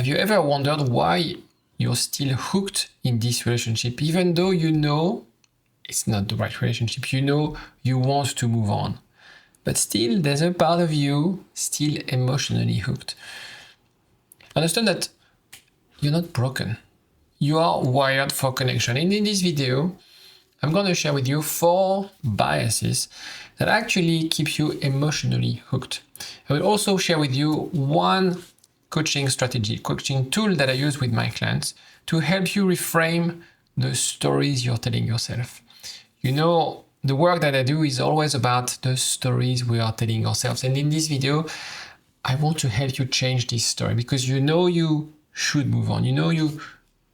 Have you ever wondered why you're still hooked in this relationship, even though you know it's not the right relationship, you know you want to move on, but still there's a part of you still emotionally hooked? Understand that you're not broken. You are wired for connection. And in this video, I'm going to share with you 4 biases that actually keep you emotionally hooked. I will also share with you 1 coaching strategy, coaching tool that I use with my clients to help you reframe the stories you're telling yourself. You know, the work that I do is always about the stories we are telling ourselves. And in this video, I want to help you change this story, because you know you should move on. You know you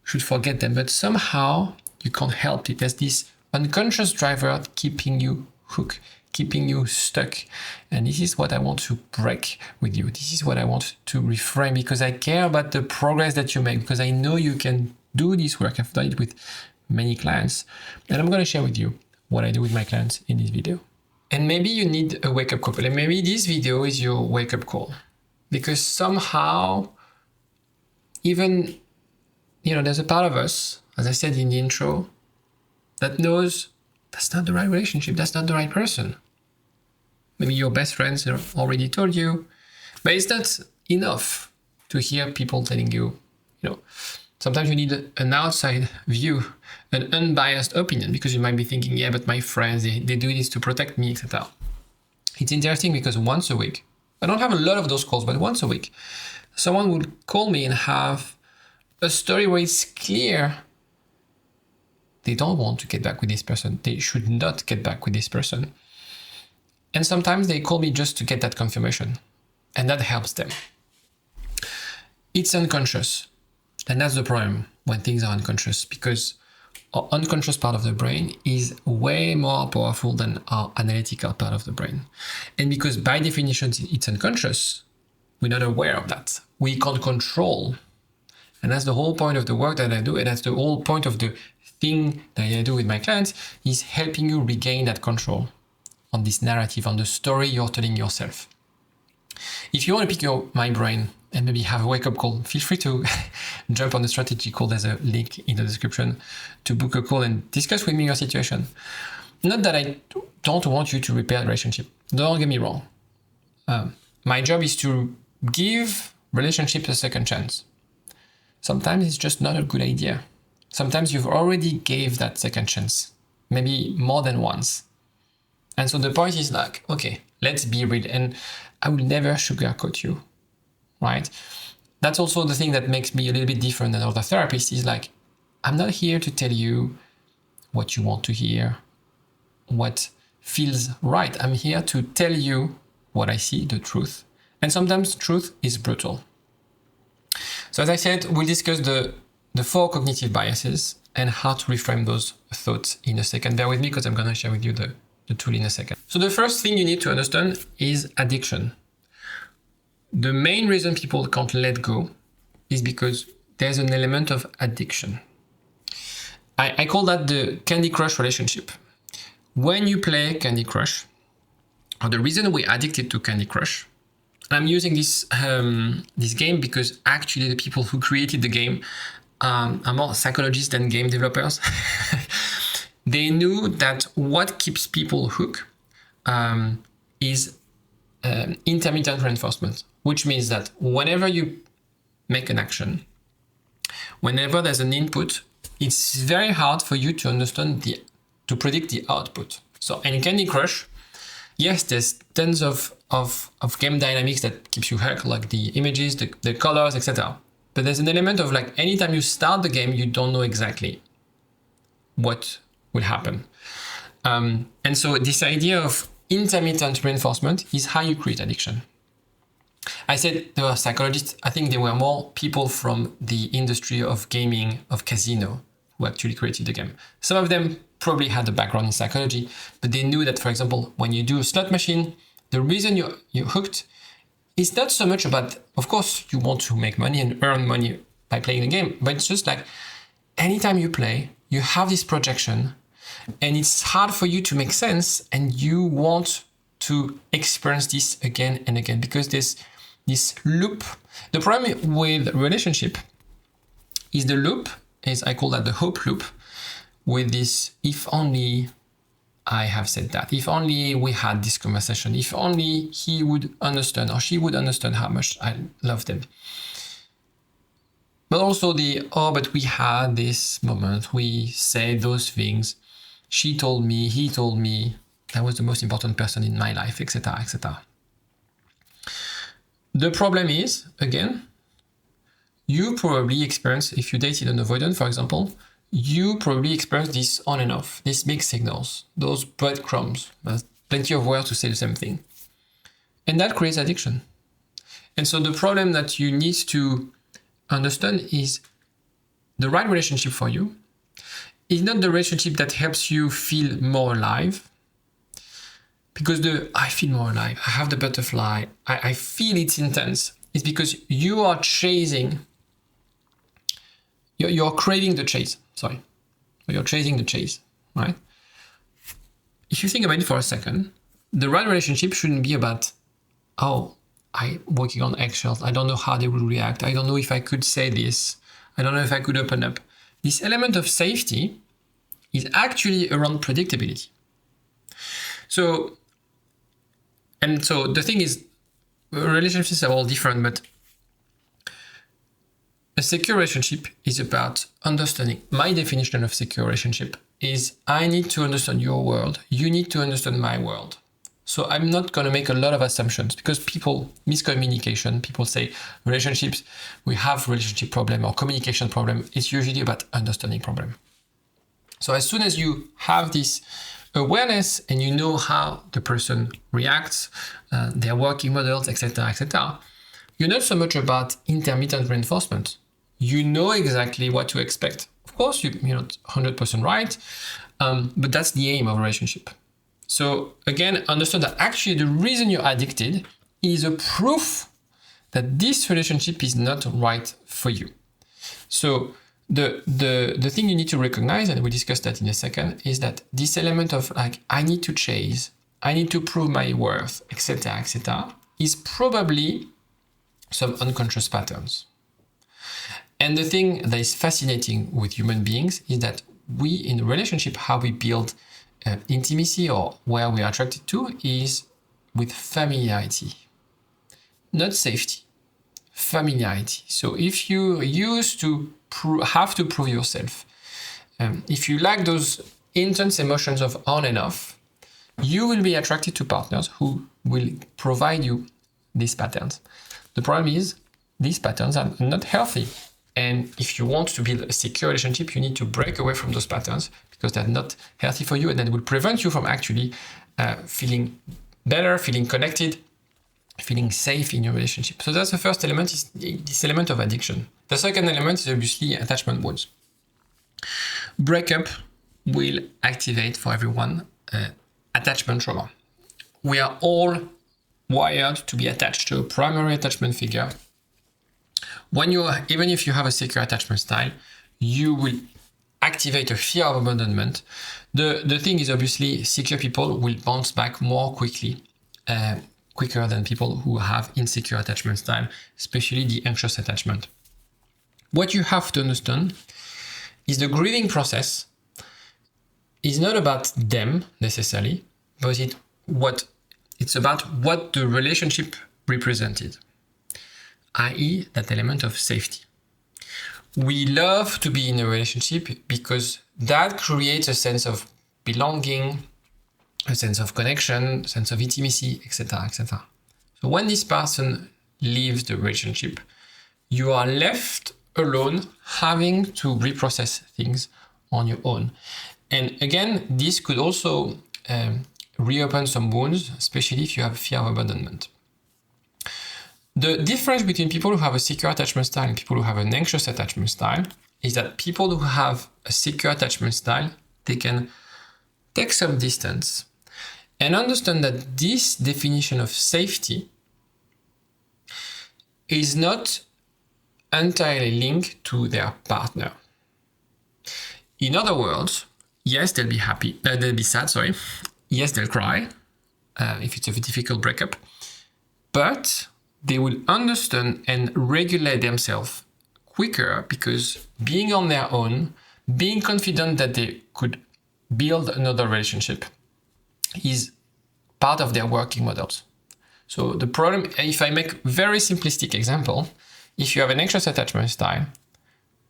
should forget them, but somehow you can't help it. There's this unconscious driver keeping you hooked, keeping you stuck. And this is what I want to break with you. This is what I want to reframe, because I care about the progress that you make, because I know you can do this work. I've done it with many clients, and I'm going to share with you what I do with my clients in this video. And maybe you need a wake-up call, and maybe this video is your wake-up call, because somehow, even, there's a part of us, as I said in the intro, that knows that's not the right relationship, that's not the right person. Maybe your best friends have already told you, but it's not enough to hear people telling you, sometimes you need an outside view, an unbiased opinion, because you might be thinking, yeah, but my friends, they do this to protect me, etc. It's interesting because once a week, I don't have a lot of those calls, but once a week, someone would call me and have a story where it's clear they don't want to get back with this person. They should not get back with this person. And sometimes they call me just to get that confirmation, and that helps them. It's unconscious. And that's the problem when things are unconscious, because our unconscious part of the brain is way more powerful than our analytical part of the brain. And because by definition it's unconscious, we're not aware of that. We can't control. And that's the whole point of the work that I do, and that's the whole point of the thing that I do with my clients, is helping you regain that control on this narrative, on the story you're telling yourself. If you want to pick my brain and maybe have a wake-up call, feel free to jump on the strategy call. There's a link in the description to book a call and discuss with me your situation. Not that I don't want you to repair the relationship. Don't get me wrong. My job is to give relationships a second chance. Sometimes it's just not a good idea. Sometimes you've already gave that second chance, maybe more than once. And so the point is like, okay, let's be real. And I will never sugarcoat you, right? That's also the thing that makes me a little bit different than other therapists, is like, I'm not here to tell you what you want to hear, what feels right. I'm here to tell you what I see, the truth. And sometimes truth is brutal. So as I said, we'll discuss the 4 cognitive biases and how to reframe those thoughts in a second. Bear with me, because I'm going to share with you the tool in a second. So the first thing you need to understand is addiction. The main reason people can't let go is because there's an element of addiction. I call that the Candy Crush relationship. When you play Candy Crush, or the reason we're addicted to Candy Crush, I'm using this game because actually the people who created the game are more psychologists than game developers. They knew that what keeps people hooked is intermittent reinforcement, which means that whenever you make an action, whenever there's an input, it's very hard for you to understand to predict the output. So in Candy Crush, yes, there's tons of game dynamics that keeps you hooked, like the images, the colors, etc. But there's an element of like, anytime you start the game, you don't know exactly what will happen. And so this idea of intermittent reinforcement is how you create addiction. I said there were psychologists. I think there were more people from the industry of gaming, of casino, who actually created the game. Some of them probably had a background in psychology, but they knew that, for example, when you do a slot machine, the reason you're hooked is not so much about, of course, you want to make money and earn money by playing the game, but it's just like, anytime you play, you have this projection, and it's hard for you to make sense, and you want to experience this again and again, because there's this loop. The problem with relationship is the loop, is I call that the hope loop, with this if only I have said that, if only we had this conversation, if only he would understand or she would understand how much I love them. But also but we had this moment, we said those things, she told me, he told me, that was the most important person in my life, etc., etc. The problem is, again, you probably experience, if you dated an avoidant, for example, you probably experience this on and off, these mixed signals, those breadcrumbs. There's plenty of words to say the same thing. And that creates addiction. And so the problem that you need to understand is the right relationship for you is not the relationship that helps you feel more alive. Because I feel more alive, I have the butterfly, I feel it's intense. It's because you are chasing, you're craving the chase, sorry. You're chasing the chase, right? If you think about it for a second, the right relationship shouldn't be about, oh, I'm working on eggshells, I don't know how they will react, I don't know if I could say this, I don't know if I could open up. This element of safety is actually around predictability. So the thing is, relationships are all different, but a secure relationship is about understanding. My definition of secure relationship is I need to understand your world, you need to understand my world. So I'm not going to make a lot of assumptions because miscommunication, people say relationships, we have relationship problem or communication problem. It's usually about understanding problem. So as soon as you have this awareness and you know how the person reacts, their working models, etc., etc., you're not so much about intermittent reinforcement. You know exactly what to expect. Of course, you're not 100% right, but that's the aim of a relationship. So again, understand that actually the reason you're addicted is a proof that this relationship is not right for you. So the thing you need to recognize, and we'll discuss that in a second, is that this element of like, I need to chase, I need to prove my worth, etc., is probably some unconscious patterns. And the thing that is fascinating with human beings is that we, in a relationship, how we build intimacy or where we are attracted to is with familiarity, not safety, familiarity. So if you used to have to prove yourself, if you lack those intense emotions of on and off, you will be attracted to partners who will provide you these patterns. The problem is these patterns are not healthy. And if you want to build a secure relationship, you need to break away from those patterns because they're not healthy for you, and then it will prevent you from actually feeling better, feeling connected, feeling safe in your relationship. So that's the first element, is this element of addiction. The second element is obviously attachment wounds. Breakup will activate for everyone attachment trauma. We are all wired to be attached to a primary attachment figure. Even if you have a secure attachment style, you will activate a fear of abandonment. The thing is, obviously, secure people will bounce back more quickly, quicker than people who have insecure attachment style, especially the anxious attachment. What you have to understand is the grieving process is not about them necessarily, but it's about what the relationship represented, i.e. that element of safety. We love to be in a relationship because that creates a sense of belonging, a sense of connection, a sense of intimacy, etc., etc. So when this person leaves the relationship, you are left alone having to reprocess things on your own. And again, this could also reopen some wounds, especially if you have fear of abandonment. The difference between people who have a secure attachment style and people who have an anxious attachment style is that people who have a secure attachment style, they can take some distance and understand that this definition of safety is not entirely linked to their partner. In other words, yes, they'll be happy, they'll be sad, sorry. Yes, they'll cry if it's a difficult breakup, but they will understand and regulate themselves quicker, because being on their own, being confident that they could build another relationship is part of their working models. So the problem, if I make very simplistic example, if you have an anxious attachment style,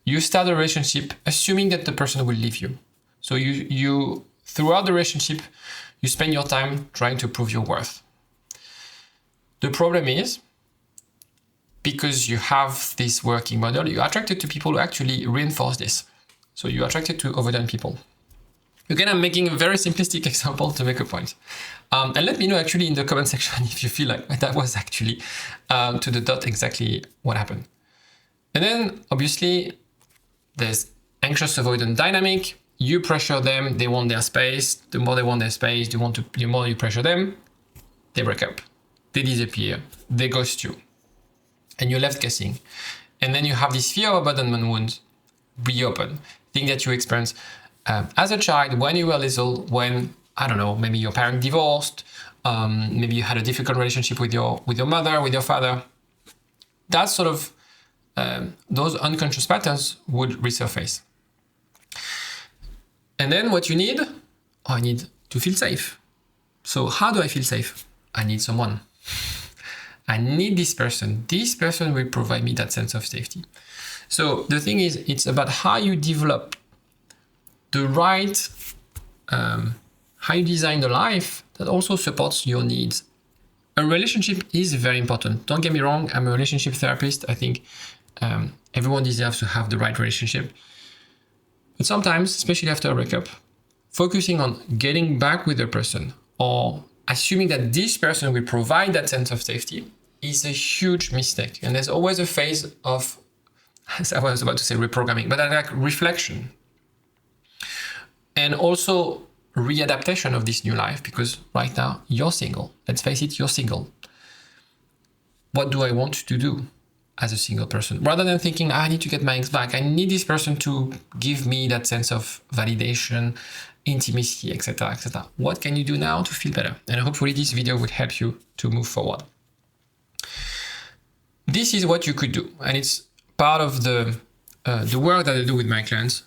you start a relationship assuming that the person will leave you. So you throughout the relationship, you spend your time trying to prove your worth. The problem is, because you have this working model, you're attracted to people who actually reinforce this. So you're attracted to avoidant people. Again, I'm making a very simplistic example to make a point. And let me know actually in the comment section if you feel like that was actually to the dot exactly what happened. And then obviously there's anxious avoidant dynamic. You pressure them, they want their space. The more they want their space, the more you pressure them, they break up, they disappear, they ghost you, and you're left guessing. And then you have this fear of abandonment wound reopen, thing that you experienced as a child, when you were little, when, I don't know, maybe your parent divorced, maybe you had a difficult relationship with your mother, with your father. That sort of, those unconscious patterns would resurface. And then what you need, I need to feel safe. So how do I feel safe? I need someone. I need this person. This person will provide me that sense of safety. So the thing is, it's about how you develop the right, how you design the life that also supports your needs. A relationship is very important. Don't get me wrong, I'm a relationship therapist. I think everyone deserves to have the right relationship. But sometimes, especially after a breakup, focusing on getting back with the person or assuming that this person will provide that sense of safety is a huge mistake. And there's always a phase of, as I was about to say reprogramming, but like reflection. And also readaptation of this new life, because right now you're single. Let's face it, you're single. What do I want to do as a single person? Rather than thinking, I need to get my ex back, I need this person to give me that sense of validation, intimacy, etc., etc. What can you do now to feel better? And hopefully this video would help you to move forward. This is what you could do, and it's part of the work that I do with my clients.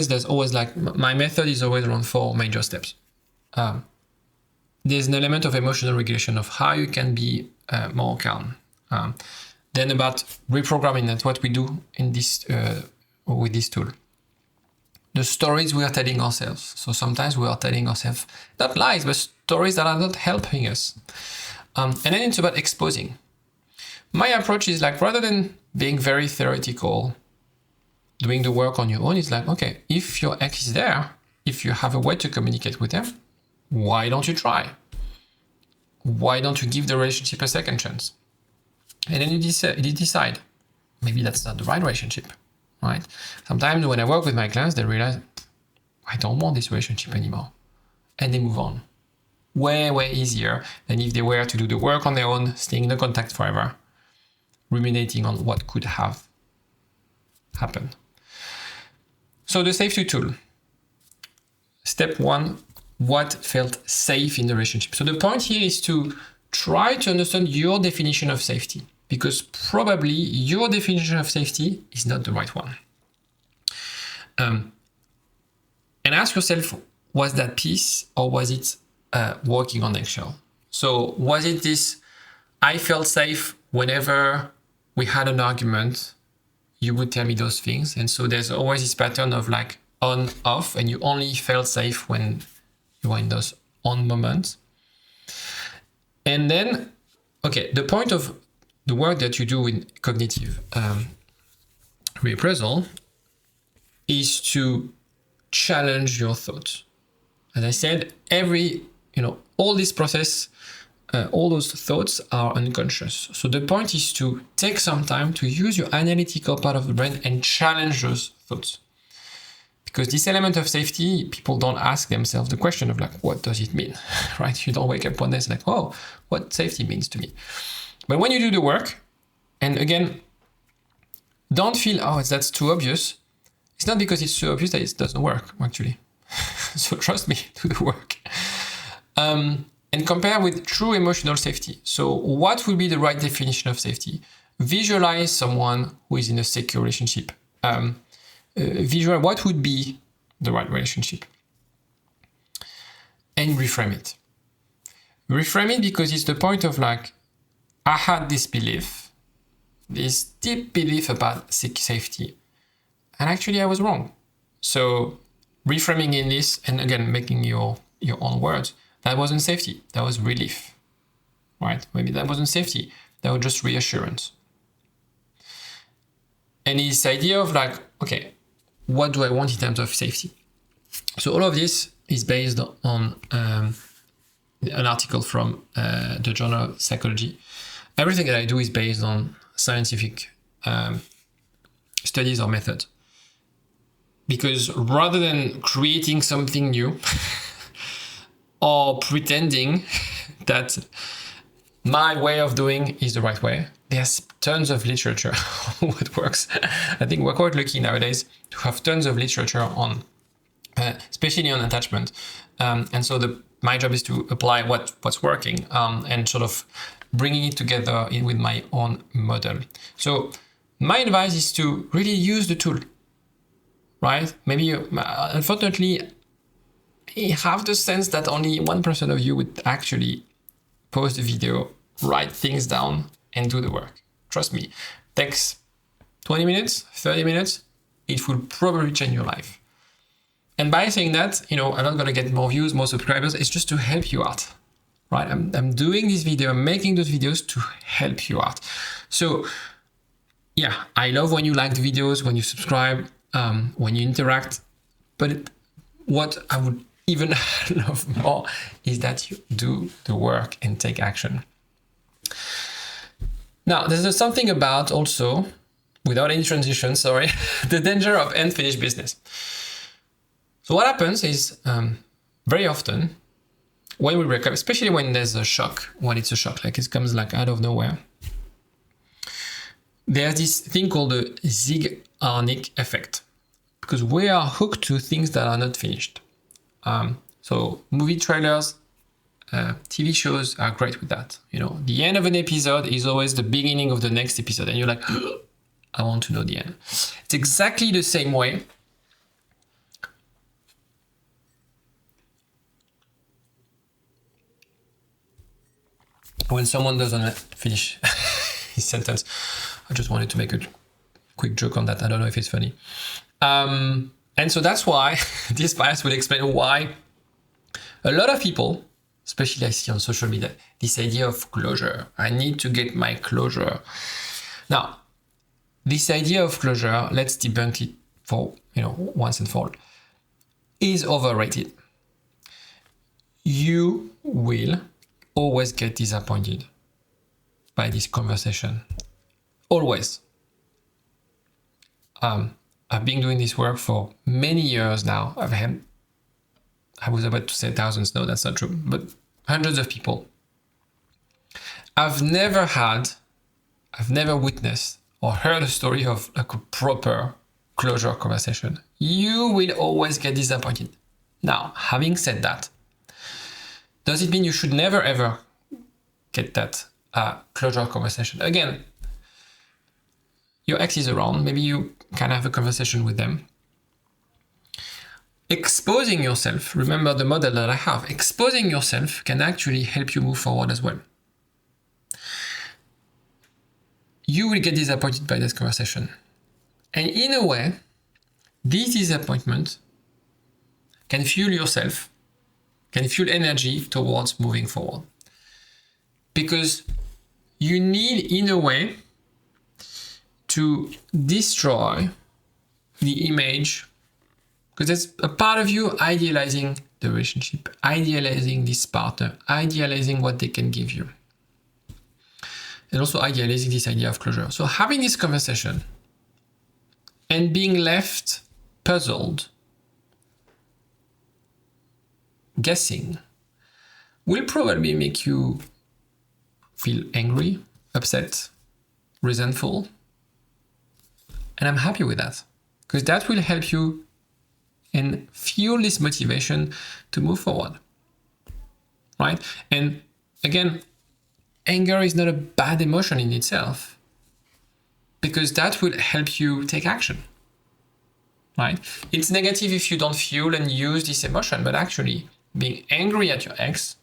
There's always like, my method is always around 4 major steps. There's an element of emotional regulation of how you can be more calm. Then about reprogramming, that's what we do in this with this tool. The stories we are telling ourselves. So sometimes we are telling ourselves not lies, but stories that are not helping us. And then it's about exposing. My approach is like, rather than being very theoretical, doing the work on your own, is like, okay, if your ex is there, if you have a way to communicate with them, why don't you try? Why don't you give the relationship a second chance? And then you decide, maybe that's not the right relationship, right? Sometimes when I work with my clients, they realize, I don't want this relationship anymore. And they move on. Way, way easier than if they were to do the work on their own, staying in the contact forever, ruminating on what could have happened. So the safety tool. Step 1, what felt safe in the relationship? So the point here is to try to understand your definition of safety, because probably your definition of safety is not the right one. And ask yourself, was that peace, or was it walking on eggshell? So was it this, I felt safe whenever we had an argument, you would tell me those things. And so there's always this pattern of like on, off, and you only felt safe when you were in those on moments. And then, okay, the point of the work that you do in cognitive reappraisal is to challenge your thoughts. As I said, all this process, all those thoughts are unconscious. So the point is to take some time to use your analytical part of the brain and challenge those thoughts. Because this element of safety, people don't ask themselves the question of like, what does it mean, right? You don't wake up one day and like, oh, what safety means to me. But when you do the work, and again, don't feel, oh, that's too obvious. It's not because it's too obvious that it doesn't work, actually. So trust me, do the work. and compare with true emotional safety. So what would be the right definition of safety? Visualize someone who is in a secure relationship. Visualize what would be the right relationship. And reframe it. Reframe it because it's the point of like, I had this belief, this deep belief about safety. And actually I was wrong. So reframing in this, and again, making your own words, that wasn't safety, that was relief, right? Maybe that wasn't safety, that was just reassurance. And this idea of like, okay, what do I want in terms of safety? So all of this is based on an article from the journal Psychology. Everything that I do is based on scientific studies or methods. Because rather than creating something new or pretending that my way of doing is the right way, there's tons of literature on what works. I think we're quite lucky nowadays to have tons of literature on, especially on attachment. And so my job is to apply what's working and sort of bringing it together with my own model. So my advice is to really use the tool, right? Maybe, unfortunately, I have the sense that only 1% of you would actually pause the video, write things down, and do the work. Trust me, takes 20 minutes, 30 minutes, it will probably change your life. And by saying that, I'm not going to get more views, more subscribers. It's just to help you out, right? I'm doing this video, I'm making those videos to help you out. So yeah, I love when you like the videos, when you subscribe, when you interact. But what I would even love more is that you do the work and take action. Now, there's something about also, without any transition, sorry, the danger of unfinished business. So what happens is very often when we wake up, especially when there's a shock, when it's a shock, like it comes like out of nowhere, there's this thing called the Zeigarnik effect, because we are hooked to things that are not finished. So movie trailers, TV shows are great with that. The end of an episode is always the beginning of the next episode, and you're like, I want to know the end. It's exactly the same way when someone doesn't finish his sentence. I just wanted to make a quick joke on that. I don't know if it's funny. And so that's why this bias will explain why a lot of people, especially I see on social media, this idea of closure. I need to get my closure. Now, this idea of closure, let's debunk it for, once and for all, is overrated. You will always get disappointed by this conversation. Always. I've been doing this work for many years now. I was about to say thousands. No, that's not true. But hundreds of people. I've never witnessed or heard a story of like a proper closure conversation. You will always get disappointed. Now, having said that, does it mean you should never ever get that closure conversation? Again, your ex is around, maybe you can have a conversation with them. Exposing yourself, remember the model that I have, exposing yourself can actually help you move forward as well. You will get disappointed by this conversation. And in a way, this disappointment can fuel yourself, can fuel energy towards moving forward. Because you need, in a way, to destroy the image, because there's a part of you idealizing the relationship, idealizing this partner, idealizing what they can give you, and also idealizing this idea of closure. So having this conversation and being left puzzled, guessing, will probably make you feel angry, upset, resentful. And I'm happy with that, because that will help you and fuel this motivation to move forward. right? And again, anger is not a bad emotion in itself, because that will help you take action, right? It's negative if you don't fuel and use this emotion, but actually being angry at your ex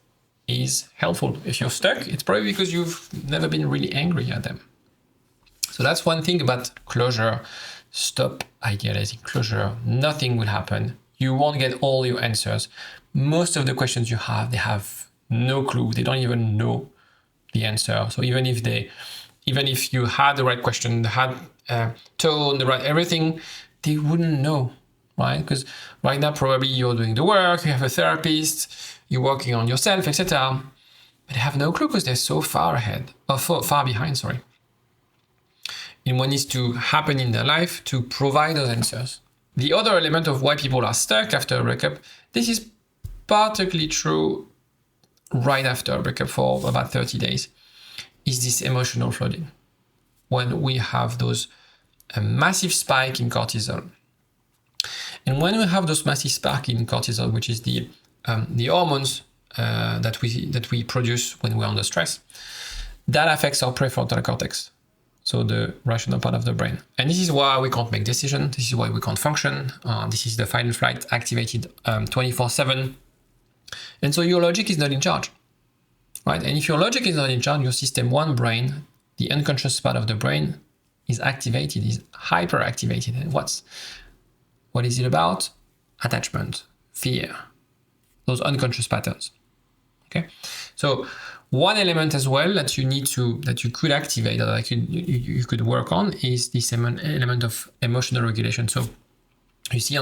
is helpful. If you're stuck, it's probably because you've never been really angry at them. So that's one thing about closure. Stop idealizing closure. Nothing will happen. You won't get all your answers. Most of the questions you have, they have no clue. They don't even know the answer. So even if you had the right question, had tone, the right everything, they wouldn't know, right? Because right now probably you're doing the work, you have a therapist, you're working on yourself, etc. But they have no clue because they're so far ahead, or far behind, sorry. And what needs to happen in their life to provide those answers. The other element of why people are stuck after a breakup, this is particularly true right after a breakup for about 30 days, is this emotional flooding. When we have those a massive spike in cortisol. And when we have those massive spike in cortisol, which is the hormones that we produce when we're under stress, that affects our prefrontal cortex, so the rational part of the brain. And this is why we can't make decisions. This is why we can't function. This is the fight and flight activated 24/7. And so your logic is not in charge, right? And if your logic is not in charge, your system one brain, the unconscious part of the brain, is activated, is hyperactivated. And what is it about? Attachment, fear, those unconscious patterns. Okay, so one element as well that you could activate, or that you could work on, is this element of emotional regulation. So you see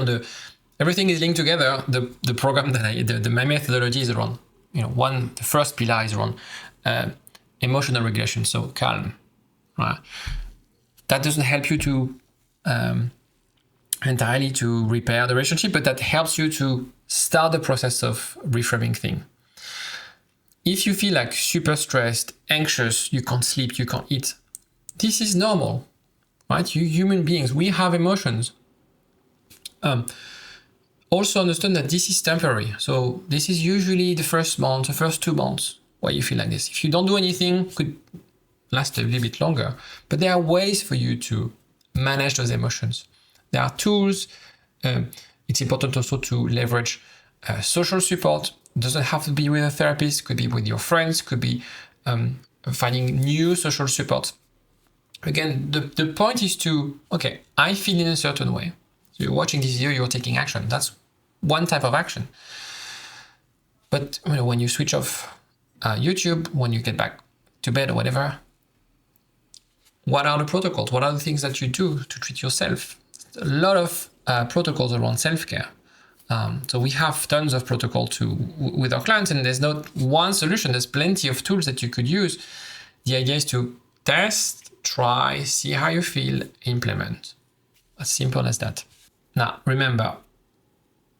everything is linked together. The program that my methodology is around, the first pillar is around emotional regulation. So calm, right? That doesn't help you to entirely to repair the relationship, but that helps you to start the process of reframing things. If you feel like super stressed, anxious, you can't sleep, you can't eat, this is normal, right? You human beings, we have emotions. Also understand that this is temporary. So this is usually the first month, the first 2 months where you feel like this. If you don't do anything, could last a little bit longer. But there are ways for you to manage those emotions. There are tools. It's important also to leverage social support. It doesn't have to be with a therapist. Could be with your friends. Could be finding new social support. Again, the point is to, okay, I feel in a certain way. So you're watching this video, you're taking action. That's one type of action. But when you switch off YouTube, when you get back to bed or whatever, what are the protocols? What are the things that you do to treat yourself? A lot of protocols around self-care. So we have tons of protocols with our clients, and there's not one solution. There's plenty of tools that you could use. The idea is to test, try, see how you feel, implement. As simple as that. Now, remember,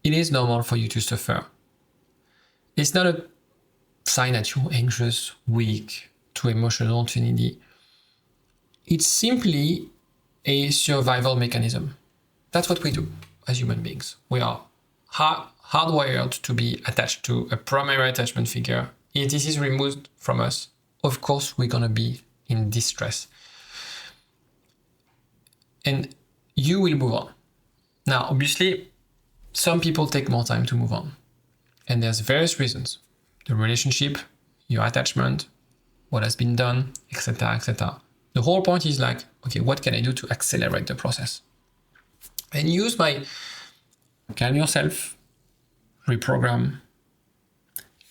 it is normal for you to suffer. It's not a sign that you're anxious, weak, too emotional, too needy. It's simply a survival mechanism. That's what we do as human beings. We are hardwired to be attached to a primary attachment figure. If this is removed from us, of course, we're going to be in distress. And you will move on. Now, obviously, some people take more time to move on. And there's various reasons. The relationship, your attachment, what has been done, etc., etc. The whole point is like, okay, what can I do to accelerate the process? And use my calm yourself, reprogram,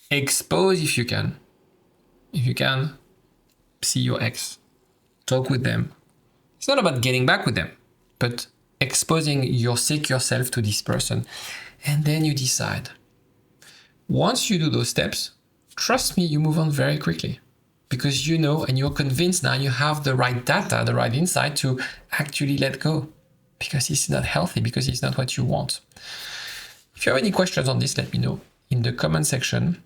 expose if you can. If you can, see your ex, talk with them. It's not about getting back with them, but exposing your secure self to this person. And then you decide. Once you do those steps, trust me, you move on very quickly. Because you know and you're convinced now you have the right data, the right insight to actually let go. Because it's not healthy, because it's not what you want. If you have any questions on this, let me know in the comment section.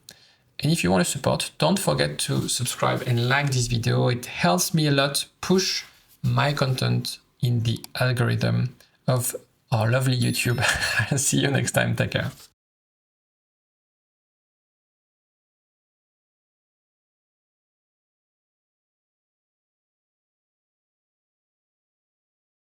And if you want to support, don't forget to subscribe and like this video. It helps me a lot push my content in the algorithm of our lovely YouTube. I'll see you next time. Take care.